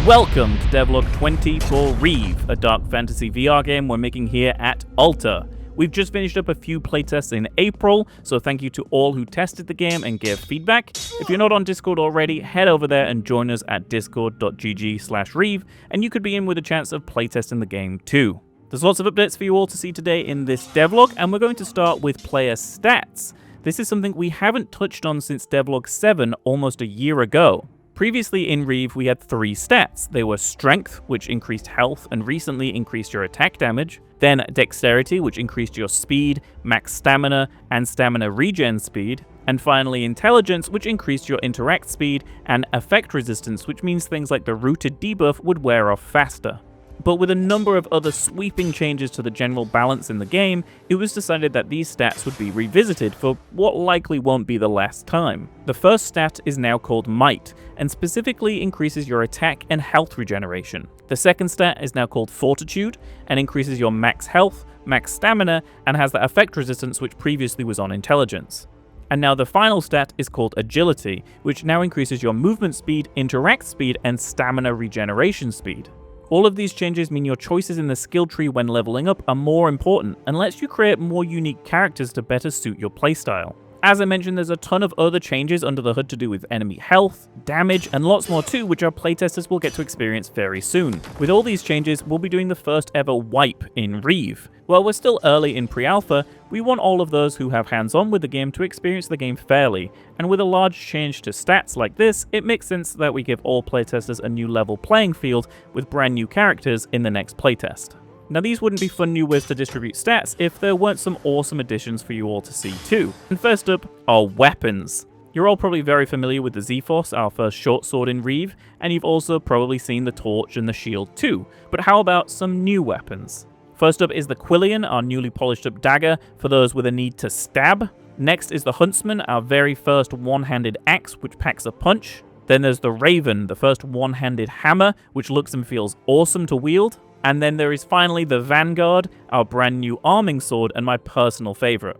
Welcome to Devlog 20 for Reave, a dark fantasy VR game we're making here at Alta. We've just finished up a few playtests in April, so thank you to all who tested the game and gave feedback. If you're not on Discord already, head over there and join us at discord.gg/Reave, and you could be in with a chance of playtesting the game too. There's lots of updates for you all to see today in this devlog, and we're going to start with player stats. This is something we haven't touched on since Devlog 7 almost a year ago. Previously in Reave, we had 3 stats. They were Strength, which increased health and recently increased your attack damage, then Dexterity, which increased your speed, max stamina, and stamina regen speed, and finally Intelligence, which increased your interact speed and effect resistance, which means things like the rooted debuff would wear off faster. But with a number of other sweeping changes to the general balance in the game, it was decided that these stats would be revisited for what likely won't be the last time. The first stat is now called Might, and specifically increases your attack and health regeneration. The second stat is now called Fortitude, and increases your max health, max stamina, and has that effect resistance which previously was on Intelligence. And now the final stat is called Agility, which now increases your movement speed, interact speed, and stamina regeneration speed. All of these changes mean your choices in the skill tree when leveling up are more important and lets you create more unique characters to better suit your playstyle. As I mentioned, there's a ton of other changes under the hood to do with enemy health, damage, and lots more too, which our playtesters will get to experience very soon. With all these changes, we'll be doing the first ever wipe in Reave. While we're still early in pre-alpha, we want all of those who have hands-on with the game to experience the game fairly, and with a large change to stats like this, it makes sense that we give all playtesters a new level playing field with brand new characters in the next playtest. Now these wouldn't be fun new ways to distribute stats if there weren't some awesome additions for you all to see too. And first up are weapons. You're all probably very familiar with the Z-Force, our first short sword in Reave, and you've also probably seen the torch and the shield too. But how about some new weapons? First up is the Quillian, our newly polished up dagger for those with a need to stab. Next is the Huntsman, our very first one-handed axe which packs a punch. Then there's the Raven, the first one-handed hammer which looks and feels awesome to wield. And then there is finally the Vanguard, our brand new arming sword and my personal favourite.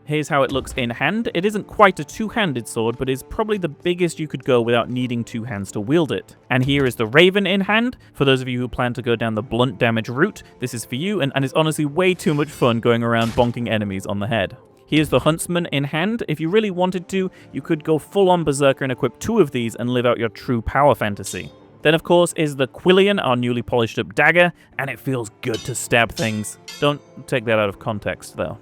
Here's how it looks in hand. It isn't quite a two-handed sword, but is probably the biggest you could go without needing 2 hands to wield it. And here is the Raven in hand. For those of you who plan to go down the blunt damage route, this is for you, and it's honestly way too much fun going around bonking enemies on the head. Here's the Huntsman in hand. If you really wanted to, you could go full-on Berserker and equip 2 of these and live out your true power fantasy. Then of course is the Quillian, our newly polished up dagger, and it feels good to stab things. Don't take that out of context though.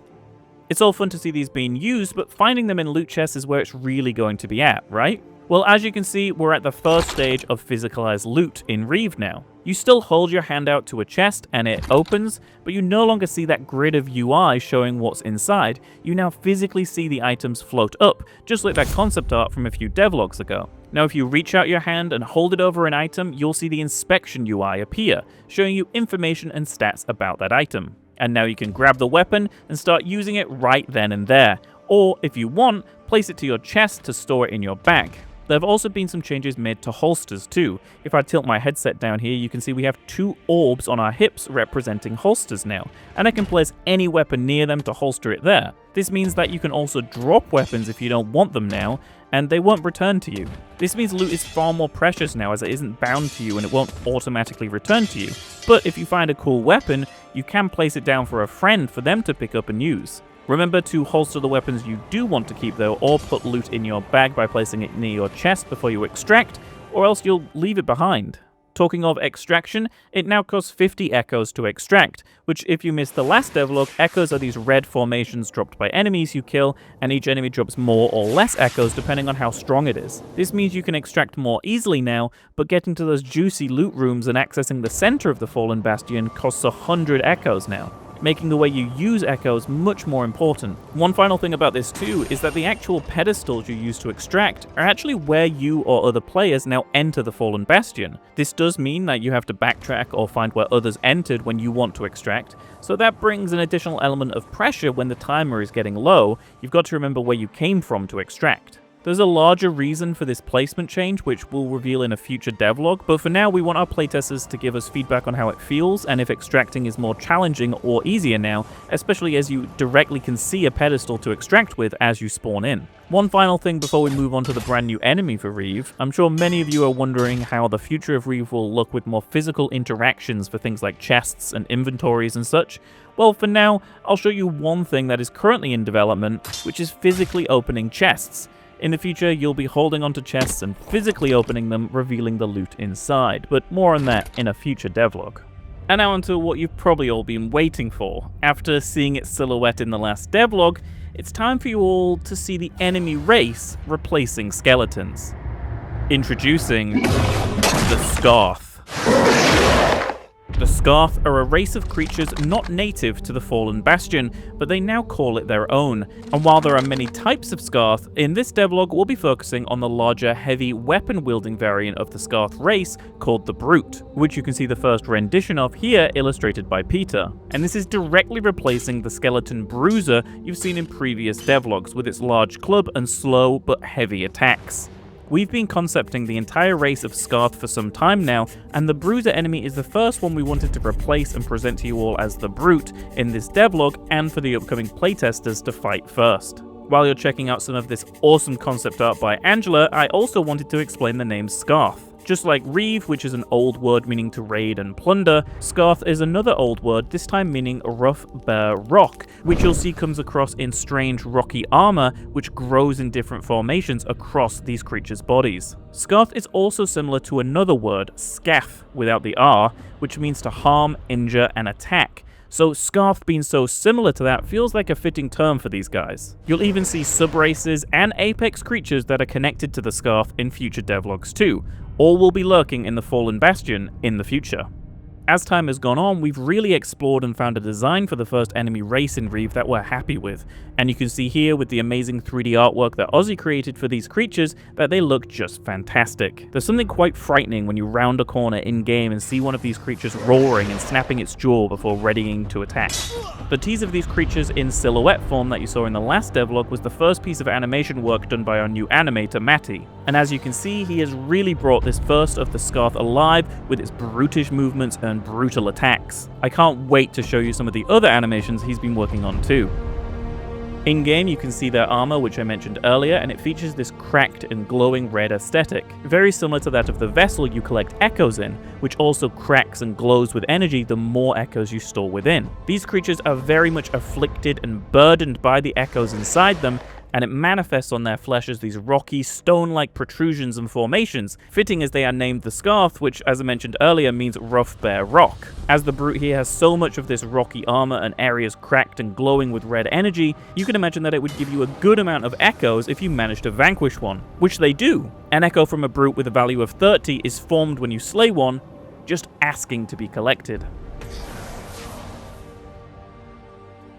It's all fun to see these being used, but finding them in loot chests is where it's really going to be at, right? Well, as you can see, we're at the first stage of Physicalized Loot in Reave now. You still hold your hand out to a chest and it opens, but you no longer see that grid of UI showing what's inside. You now physically see the items float up, just like that concept art from a few devlogs ago. Now if you reach out your hand and hold it over an item, you'll see the inspection UI appear, showing you information and stats about that item. And now you can grab the weapon and start using it right then and there, or if you want, place it to your chest to store it in your bag. There have also been some changes made to holsters too. If I tilt my headset down here, you can see we have 2 orbs on our hips representing holsters now, and I can place any weapon near them to holster it there. This means that you can also drop weapons if you don't want them now, and they won't return to you. This means loot is far more precious now as it isn't bound to you and it won't automatically return to you. But if you find a cool weapon, you can place it down for a friend for them to pick up and use. Remember to holster the weapons you do want to keep though, or put loot in your bag by placing it near your chest before you extract, or else you'll leave it behind. Talking of extraction, it now costs 50 echoes to extract, which if you missed the last devlog, echoes are these red formations dropped by enemies you kill, and each enemy drops more or less echoes depending on how strong it is. This means you can extract more easily now, but getting to those juicy loot rooms and accessing the center of the Fallen Bastion costs 100 echoes now, making the way you use echoes much more important. One final thing about this too is that the actual pedestals you use to extract are actually where you or other players now enter the Fallen Bastion. This does mean that you have to backtrack or find where others entered when you want to extract, so that brings an additional element of pressure when the timer is getting low. You've got to remember where you came from to extract. There's a larger reason for this placement change, which we'll reveal in a future devlog, but for now we want our playtesters to give us feedback on how it feels and if extracting is more challenging or easier now, especially as you directly can see a pedestal to extract with as you spawn in. One final thing before we move on to the brand new enemy for Reave. I'm sure many of you are wondering how the future of Reave will look with more physical interactions for things like chests and inventories and such. Well, for now, I'll show you one thing that is currently in development, which is physically opening chests. In the future, you'll be holding onto chests and physically opening them, revealing the loot inside, but more on that in a future devlog. And now onto what you've probably all been waiting for. After seeing its silhouette in the last devlog, it's time for you all to see the enemy race replacing skeletons. Introducing the Scarth. The Scarth are a race of creatures not native to the Fallen Bastion, but they now call it their own. And while there are many types of Scarth, in this devlog we'll be focusing on the larger, heavy, weapon-wielding variant of the Scarth race called the Brute, which you can see the first rendition of here illustrated by Peter. And this is directly replacing the skeleton Bruiser you've seen in previous devlogs with its large club and slow but heavy attacks. We've been concepting the entire race of Scarth for some time now, and the Bruiser enemy is the first one we wanted to replace and present to you all as the Brute in this devlog and for the upcoming playtesters to fight first. While you're checking out some of this awesome concept art by Angela, I also wanted to explain the name Scarth. Just like Reave, which is an old word meaning to raid and plunder, Scarth is another old word, this time meaning rough, bare rock, which you'll see comes across in strange rocky armor, which grows in different formations across these creatures' bodies. Scarth is also similar to another word, scath, without the R, which means to harm, injure, and attack. So Scarth being so similar to that feels like a fitting term for these guys. You'll even see sub-races and apex creatures that are connected to the Scarth in future devlogs too. All will be lurking in the Fallen Bastion in the future. As time has gone on, we've really explored and found a design for the first enemy race in Reave that we're happy with, and you can see here with the amazing 3D artwork that Ozzy created for these creatures that they look just fantastic. There's something quite frightening when you round a corner in-game and see one of these creatures roaring and snapping its jaw before readying to attack. The tease of these creatures in silhouette form that you saw in the last devlog was the first piece of animation work done by our new animator, Matty. And as you can see, he has really brought this first of the Scarth alive with its brutish movements and brutal attacks. I can't wait to show you some of the other animations he's been working on too. In-game, you can see their armor, which I mentioned earlier, and it features this cracked and glowing red aesthetic, very similar to that of the vessel you collect echoes in, which also cracks and glows with energy the more echoes you store within. These creatures are very much afflicted and burdened by the echoes inside them, and it manifests on their flesh as these rocky, stone-like protrusions and formations, fitting as they are named the Scarth, which, as I mentioned earlier, means rough, bare rock. As the Brute here has so much of this rocky armor and areas cracked and glowing with red energy, you can imagine that it would give you a good amount of echoes if you manage to vanquish one, which they do. An echo from a Brute with a value of 30 is formed when you slay one, just asking to be collected.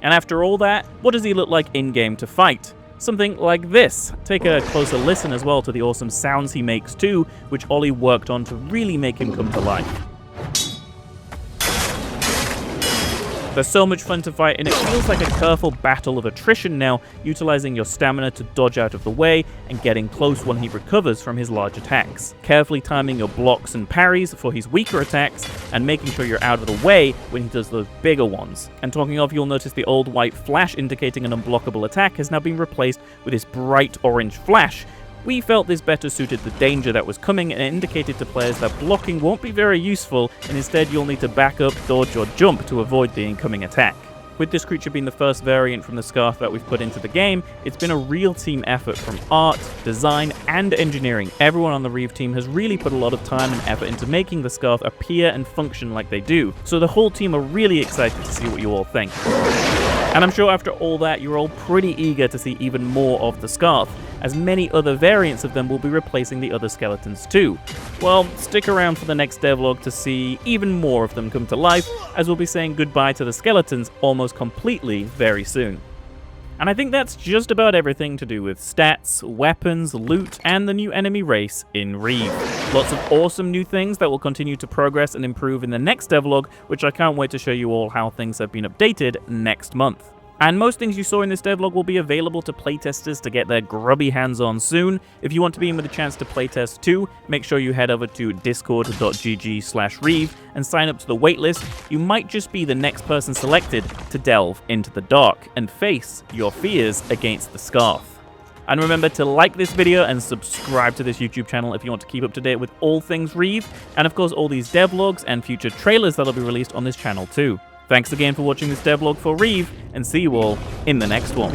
And after all that, what does he look like in-game to fight? Something like this. Take a closer listen as well to the awesome sounds he makes too, which Ollie worked on to really make him come to life. They're so much fun to fight, and it feels like a careful battle of attrition now, utilizing your stamina to dodge out of the way and getting close when he recovers from his large attacks. Carefully timing your blocks and parries for his weaker attacks, and making sure you're out of the way when he does those bigger ones. And talking of, you'll notice the old white flash indicating an unblockable attack has now been replaced with this bright orange flash. We felt this better suited the danger that was coming and indicated to players that blocking won't be very useful, and instead you'll need to back up, dodge, or jump to avoid the incoming attack. With this creature being the first variant from the Scarth that we've put into the game, it's been a real team effort from art, design, and engineering. Everyone on the Reave team has really put a lot of time and effort into making the Scarth appear and function like they do, so the whole team are really excited to see what you all think. And I'm sure after all that, you're all pretty eager to see even more of the Scarth, as many other variants of them will be replacing the other skeletons too. Well, stick around for the next devlog to see even more of them come to life, as we'll be saying goodbye to the skeletons almost completely very soon. And I think that's just about everything to do with stats, weapons, loot, and the new enemy race in Reave. Lots of awesome new things that will continue to progress and improve in the next devlog, which I can't wait to show you all how things have been updated next month. And most things you saw in this devlog will be available to playtesters to get their grubby hands on soon. If you want to be in with a chance to playtest too, make sure you head over to discord.gg/Reave and sign up to the waitlist. You might just be the next person selected to delve into the dark and face your fears against the scarf. And remember to like this video and subscribe to this YouTube channel if you want to keep up to date with all things Reave, and of course all these devlogs and future trailers that'll be released on this channel too. Thanks again for watching this devlog for Reave, and see you all in the next one.